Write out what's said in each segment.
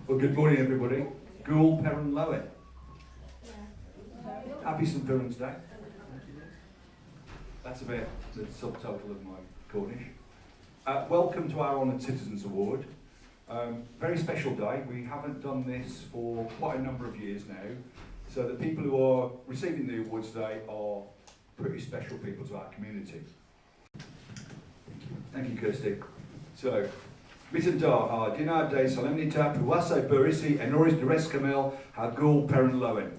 Well, good morning, everybody. St.Piran Lowen. Happy St.Piran's Day. That's about the subtotal of my Cornish. Welcome to our Honoured Citizens Award. Very special day. We haven't done this for quite a number of years now, so the people who are receiving the awards today are pretty special people to our community. Thank you, Kirsty. So, Mitten da a dinar de solemnita puasa berisi enoris de rescamel ha St.Piran Lowen.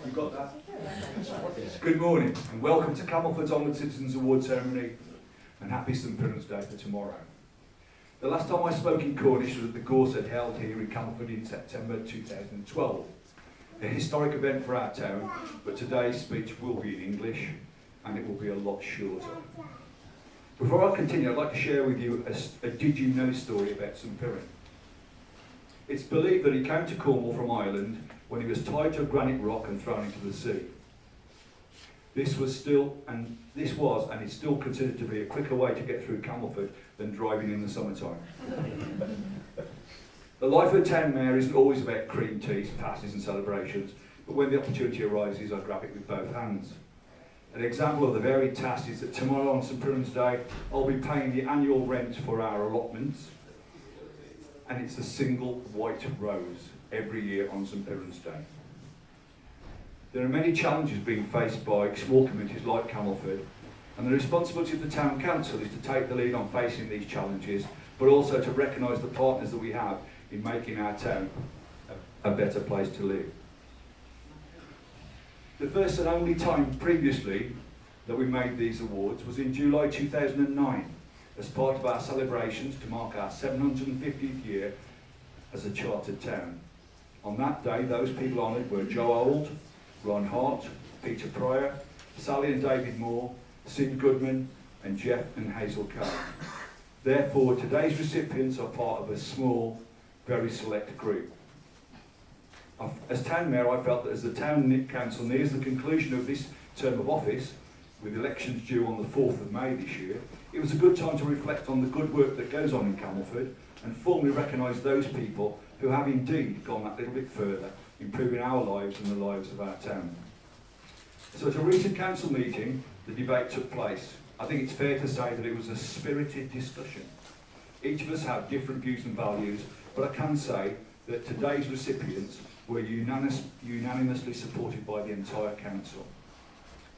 You got that? Yes. Good morning and welcome to Camelford's Honoured Citizens Award ceremony and happy St.Piran's Day for tomorrow. The last time I spoke in Cornish was at the Gorset held here in Camelford in September 2012. A historic event for our town, but today's speech will be in English and it will be a lot shorter. Before I continue, I'd like to share with you a did you know story about St.Piran. It's believed that he came to Cornwall from Ireland when he was tied to a granite rock and thrown into the sea. This was and is still considered to be a quicker way to get through Camelford than driving in the summertime. The life of the town mayor isn't always about cream teas, pasties and celebrations, but when the opportunity arises, I grab it with both hands. An example of the varied tasks is that tomorrow on St.Piran's Day, I'll be paying the annual rent for our allotments, and it's a single white rose every year on St.Piran's Day. There are many challenges being faced by small communities like Camelford, and the responsibility of the town council is to take the lead on facing these challenges, but also to recognise the partners that we have in making our town a better place to live. The first and only time previously that we made these awards was in July 2009 as part of our celebrations to mark our 750th year as a chartered town. On that day, those people honoured were Joe Old, Ron Hart, Peter Pryor, Sally and David Moore, Sid Goodman and Jeff and Hazel Cohen. Therefore, today's recipients are part of a small, very select group. As town mayor, I felt that as the town council nears the conclusion of this term of office, with elections due on the 4th of May this year, it was a good time to reflect on the good work that goes on in Camelford and formally recognise those people who have indeed gone that little bit further, improving our lives and the lives of our town. So at a recent council meeting, the debate took place. I think it's fair to say that it was a spirited discussion. Each of us have different views and values, but I can say that today's recipients were unanimously supported by the entire council.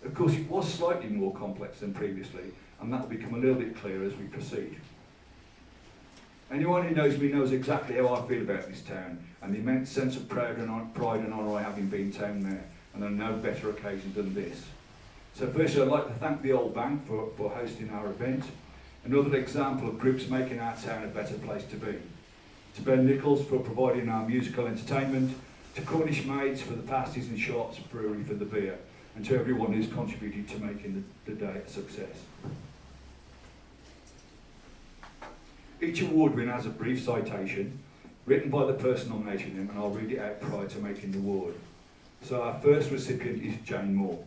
Of course, it was slightly more complex than previously, and that will become a little bit clearer as we proceed. Anyone who knows me knows exactly how I feel about this town, and the immense sense of pride and honour I have in being town mayor, and on no better occasion than this. So firstly, I'd like to thank the Old Bank for hosting our event, another example of groups making our town a better place to be. To Ben Nichols for providing our musical entertainment, to Cornish Maids for the pasties and Sharps Brewery for the beer, and to everyone who's contributed to making the day a success. Each award winner has a brief citation written by the person nominating them, and I'll read it out prior to making the award. So our first recipient is Jane Moore.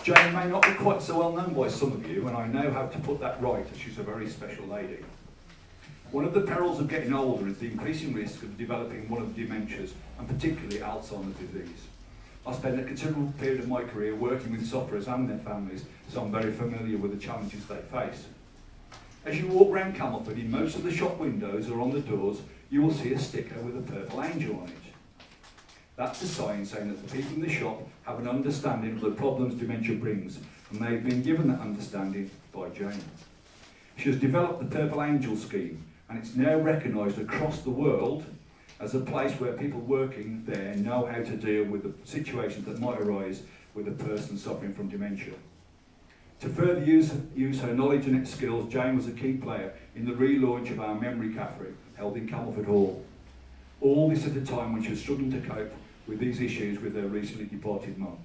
Jane may not be quite so well known by some of you, and I know how to put that right, as she's a very special lady. One of the perils of getting older is the increasing risk of developing one of the dementias, and particularly Alzheimer's disease. I spent a considerable period of my career working with sufferers and their families, so I'm very familiar with the challenges they face. As you walk around Camelford, in most of the shop windows or on the doors, you will see a sticker with a purple angel on it. That's a sign saying that the people in the shop have an understanding of the problems dementia brings, and they've been given that understanding by Jane. She has developed the Purple Angel scheme, and it's now recognised across the world as a place where people working there know how to deal with the situations that might arise with a person suffering from dementia. To further use her knowledge and skills, Jane was a key player in the relaunch of our memory cafe held in Camelford Hall. All this at a time when she was struggling to cope with these issues with her recently departed mum.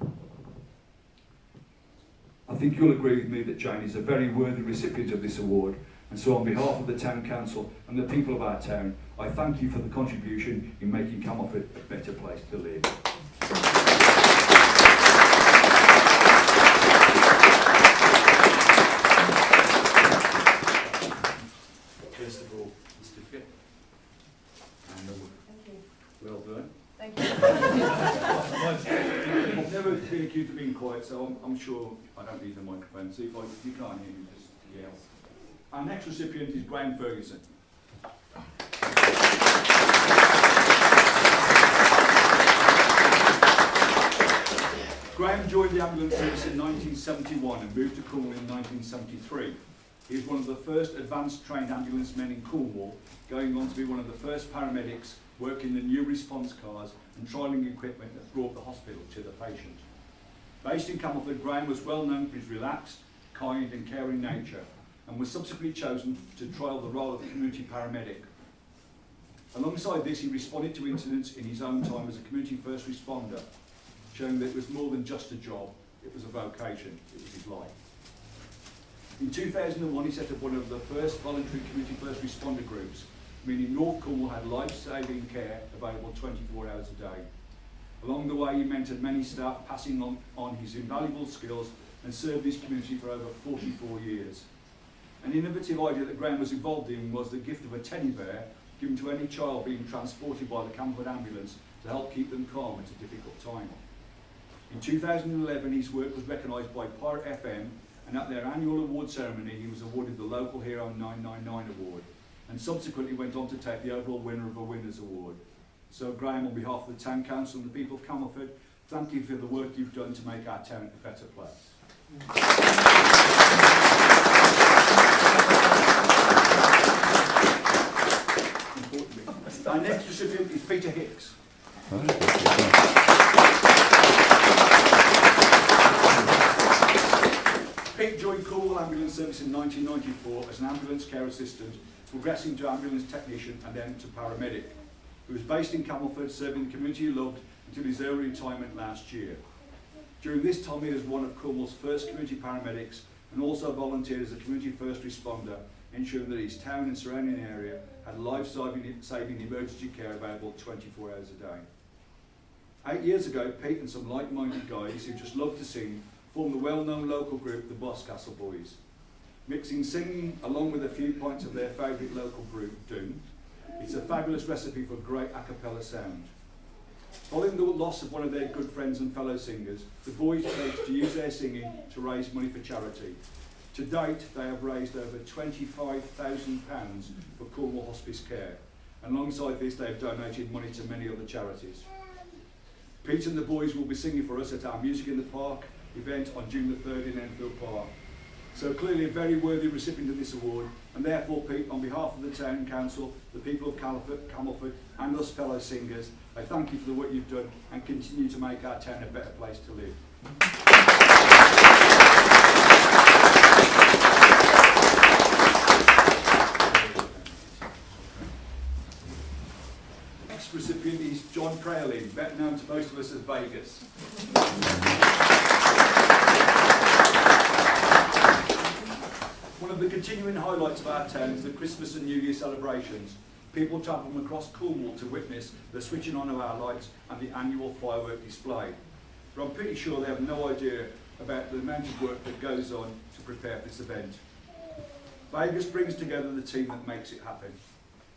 I think you'll agree with me that Jane is a very worthy recipient of this award, And so on behalf of the Town Council and the people of our town, I thank you for the contribution in making Camelford a better place to live. First of all, the certificate. And well done. Thank you. I've never been accused of being quiet, so I'm sure I don't need the microphone. So if you can't hear me, just yell. Our next recipient is Graham Ferguson. Graham joined the ambulance service in 1971 and moved to Cornwall in 1973. He was one of the first advanced trained ambulance men in Cornwall, going on to be one of the first paramedics working the new response cars and trialling equipment that brought the hospital to the patient. Based in Camelford, Graham was well known for his relaxed, kind and caring nature and was subsequently chosen to trial the role of the community paramedic. Alongside this, he responded to incidents in his own time as a community first responder, showing that it was more than just a job, it was a vocation, it was his life. In 2001, he set up one of the first voluntary community first responder groups, meaning North Cornwall had life-saving care available 24 hours a day. Along the way, he mentored many staff, passing on his invaluable skills and served his community for over 44 years. An innovative idea that Graham was involved in was the gift of a teddy bear given to any child being transported by the Camelford ambulance to help keep them calm at a difficult time. In 2011, his work was recognised by Pirate FM, and at their annual award ceremony, he was awarded the Local Hero 999 Award, and subsequently went on to take the overall winner of a Winners Award. So Graham, on behalf of the Town Council and the people of Camelford, thank you for the work you've done to make our town a better place. Our next recipient is Peter Hicks. Pete joined Cornwall Ambulance Service in 1994 as an ambulance care assistant, progressing to ambulance technician and then to paramedic. He was based in Camelford, serving the community he loved until his early retirement last year. During this time, he was one of Cornwall's first community paramedics and also volunteered as a community first responder, ensuring that his town and surrounding area had life-saving emergency care available 24 hours a day. 8 years ago, Pete and some like-minded guys who just loved to sing formed the well-known local group, the Boscastle Boys. Mixing singing along with a few pints of their favourite local brew, Doom, it's a fabulous recipe for great a cappella sound. Following the loss of one of their good friends and fellow singers, the boys pledged to use their singing to raise money for charity. To date, they have raised over £25,000 for Cornwall Hospice Care. And alongside this, they have donated money to many other charities. Pete and the boys will be singing for us at our Music in the Park event on June the 3rd in Enfield Park. So clearly a very worthy recipient of this award, and therefore, Pete, on behalf of the Town Council, the people of Camelford and us fellow singers, I thank you for the work you've done and continue to make our town a better place to live. Next recipient is John Prailin, better known to most of us as Vegas. One of the continuing highlights of our town is the Christmas and New Year celebrations. People travel from across Cornwall to witness the switching on of our lights and the annual firework display. But I'm pretty sure they have no idea about the amount of work that goes on to prepare for this event. Vegas brings together the team that makes it happen.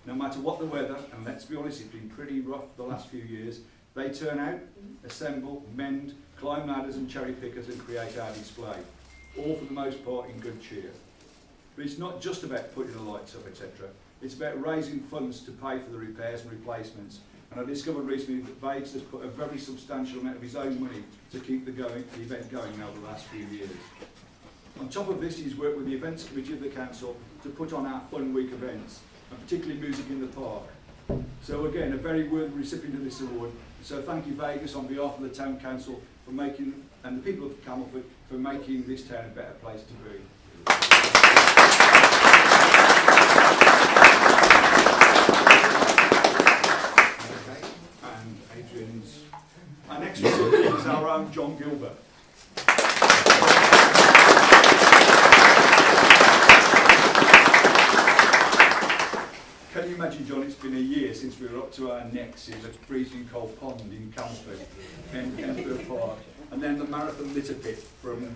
No matter what the weather, and let's be honest, it's been pretty rough the last few years, they turn out, assemble, mend, climb ladders and cherry pickers and create our display, all for the most part in good cheer. But it's not just about putting the lights up, etc. It's about raising funds to pay for the repairs and replacements. And I discovered recently that Vegas has put a very substantial amount of his own money to keep the event going over the last few years. On top of this, he's worked with the events committee of the council to put on our Fun Week events, and particularly Music in the Park. So again, a very worthy recipient of this award. So thank you, Vegas, on behalf of the Town Council for making, and the people of Camelford, for making this town a better place to be. And Adrian's. Our next recipient is our own John Gilbert. imagine, John, it's been a year since we were up to our necks in a freezing cold pond in Camford, Enfield Park, and then the marathon litter pit from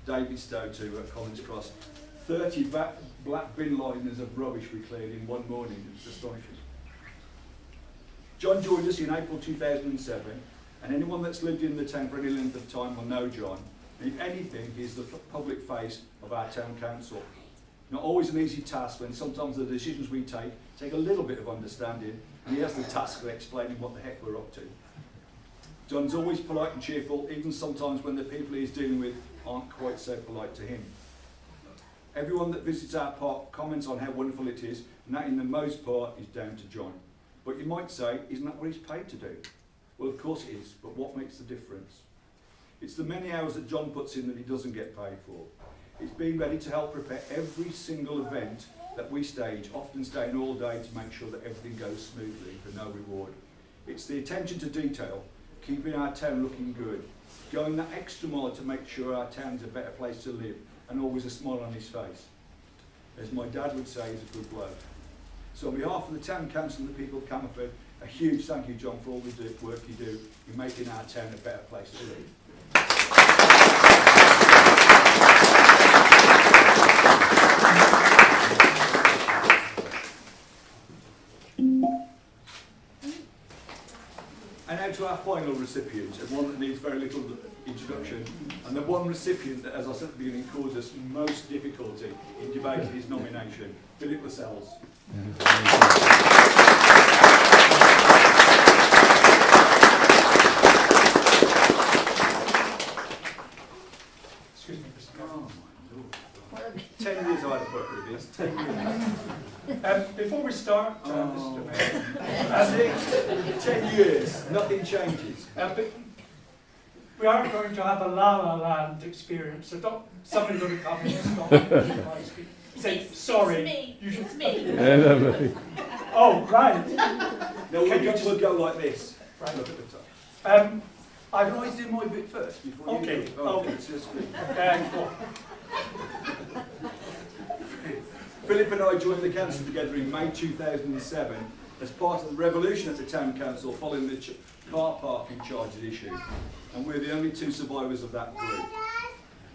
Davidstow to Collins Cross. 30 black bin liners of rubbish we cleared in one morning. It was astonishing. John joined us in April 2007, and anyone that's lived in the town for any length of time will know John. And if anything, he's the public face of our town council. Not always an easy task, when sometimes the decisions we take a little bit of understanding, and he has the task of explaining what the heck we're up to. John's always polite and cheerful, even sometimes when the people he's dealing with aren't quite so polite to him. Everyone that visits our park comments on how wonderful it is, and that in the most part is down to John. But you might say, isn't that what he's paid to do? Well, of course it is, but what makes the difference? It's the many hours that John puts in that he doesn't get paid for. It's being ready to help prepare every single event that we stage, often staying all day to make sure that everything goes smoothly for no reward. It's the attention to detail, keeping our town looking good, going that extra mile to make sure our town's a better place to live, and always a smile on his face. As my dad would say, he's a good bloke. So on behalf of the Town Council and the people of Camerford, a huge thank you, John, for all the work you do in making our town a better place to live. And now to our final recipient, and one that needs very little introduction, and the one recipient that, as I said at the beginning, caused us most difficulty in debating his nomination, Philip Lascelles. Excuse me, Mr. Oh my Lord. 10 years I had to work with this. 10 years. Before we start, Mr. Mayor, 10 years, nothing changes. but we are going to have a La La Land experience, so don't, somebody going to come and stop me. Say, sorry. It's me. Oh, right. No, we'll go like this. Right. Look at the top. I Can I do my bit first before you Okay, do? Oh, okay. it's just good. go on. Philip and I joined the council together in May 2007 as part of the revolution at the town council following the car parking charges issue, and we're the only two survivors of that group.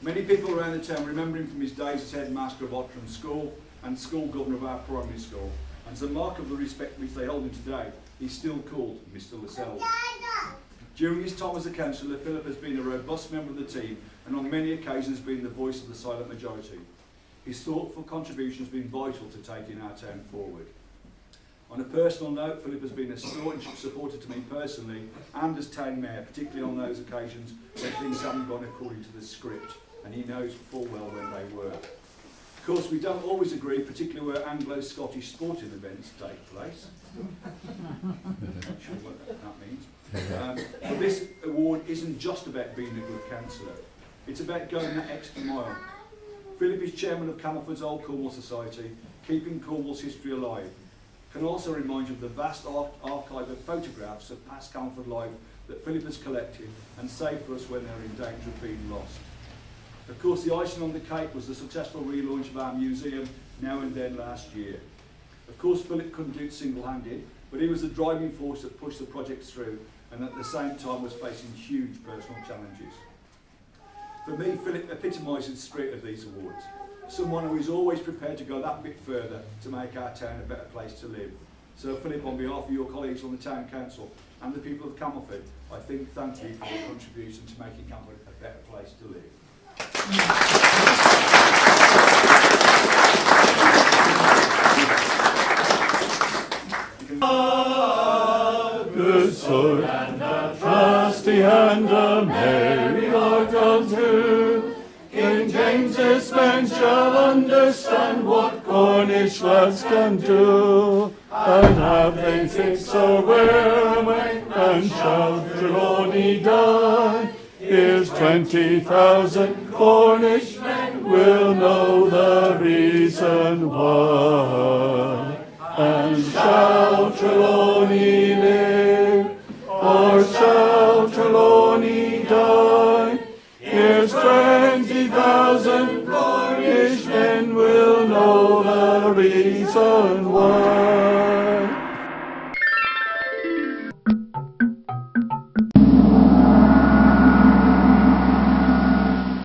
Many people around the town remember him from his days as headmaster of Ottram School and school governor of our primary school, and as a mark of the respect which they hold him today, he's still called Mr. Lascelles. During his time as a councillor, Philip has been a robust member of the team and on many occasions been the voice of the silent majority. His thoughtful contribution has been vital to taking our town forward. On a personal note, Philip has been a staunch supporter to me personally and as town mayor, particularly on those occasions when things haven't gone according to the script, and he knows full well when they were. Of course, we don't always agree, particularly where Anglo-Scottish sporting events take place. Not sure what that means. But this award isn't just about being a good councillor. It's about going that extra mile. Philip is chairman of Camelford's Old Cornwall Society, keeping Cornwall's history alive. Can also remind you of the vast archive of photographs of past Camelford life that Philip has collected and saved for us when they're in danger of being lost. Of course, the icing on the cake was the successful relaunch of our museum now and then last year. Of course, Philip couldn't do it single-handed, but he was the driving force that pushed the project through and at the same time was facing huge personal challenges. For me, Philip epitomises the spirit of these awards. Someone who is always prepared to go that bit further to make our town a better place to live. So Philip, on behalf of your colleagues on the Town Council and the people of Camelford, I thank you for your contribution to making Camelford a better place to live. Good sword and a trusty and a merry heart unto King James's men shall understand what Cornish lads can do, and have they fixed so where and shall Trelawney die. Here's 20,000 Cornish men will know the reason why. And shall Trelawney live, or shall Trelawney die? Here's 20,000 Cornish men will know the reason why.